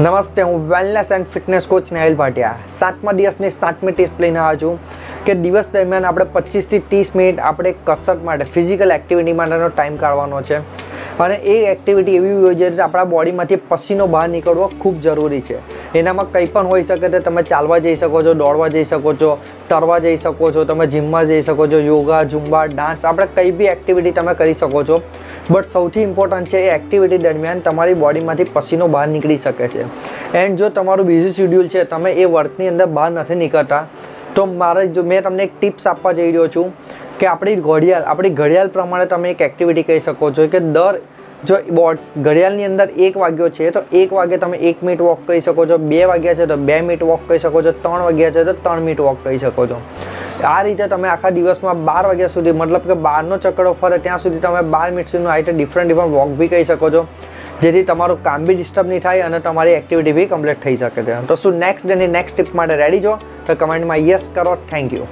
નમસ્તે, હું wellness and fitness coach Nehal Bhatia 7મા દિવસની 7મી ટિપ્સ લઈને આવ્યો છું કે દિવસ દરમિયાન આપણે 25 થી 30 મિનિટ આપણે કસરત માટે ફિઝિકલ એક્ટિવિટી માટેનો ટાઈમ કાઢવાનો છે અને એ એક્ટિવિટી એવી હોય છે કે આપણા બોડીમાંથી પસીનો બહાર નીકળવો ખૂબ જરૂરી છે. એનામાં કંઈ પણ હોઈ શકે છે. તમે ચાલવા જઈ શકો છો, દોડવા જઈ શકો છો, તરવા જઈ શકો છો, તમે જીમમાં જઈ શકો છો, યોગા, ઝુમ્બા, ડાન્સ, આપણે કંઈ બી એક્ટિવિટી તમે કરી શકો છો. બટ સૌથી ઇમ્પોર્ટન્ટ છે એ એક્ટિવિટી દરમિયાન તમારી બોડીમાંથી પસીનો બહાર નીકળી શકે છે. એન્ડ જો તમારું બિઝી શેડ્યુલ છે, તમે એ વર્કની અંદર બહાર નથી નીકળતા, તો મેં તમને એક ટિપ્સ આપવા જઈ રહ્યો છું કે આપણી ઘડિયાળ પ્રમાણે તમે એક એક્ટિવિટી કહી શકો છો કે જો ઘડિયાળની અંદર 1 વાગ્યો છે તો 1 વાગે તમે 1 મિનિટ વોક કરી શકો છો, 2 વાગ્યા છે તો 2 મિનિટ વોક કરી શકો છો, 3 વાગ્યા છે તો 3 મિનિટ વોક કરી શકો છો. આ રીતે તમે આખા દિવસમાં 12 વાગ્યા સુધી, મતલબ કે 12નો ચક્કરો ફરે ત્યાં સુધી તમે 12 મિનિટ સુધીનું આ રીતે ડિફરન્ટ વોક બી કરી શકો છો, જેથી તમારું કામ બી ડિસ્ટર્બ નહીં થાય અને તમારી એક્ટિવિટી બી કમ્પ્લીટ થઈ શકે છે. તો શું નેક્સ્ટ ડેની નેક્સ્ટ ટિપ માટે રેડી છો? તો કમેન્ટમાં યસ કરો. Thank you.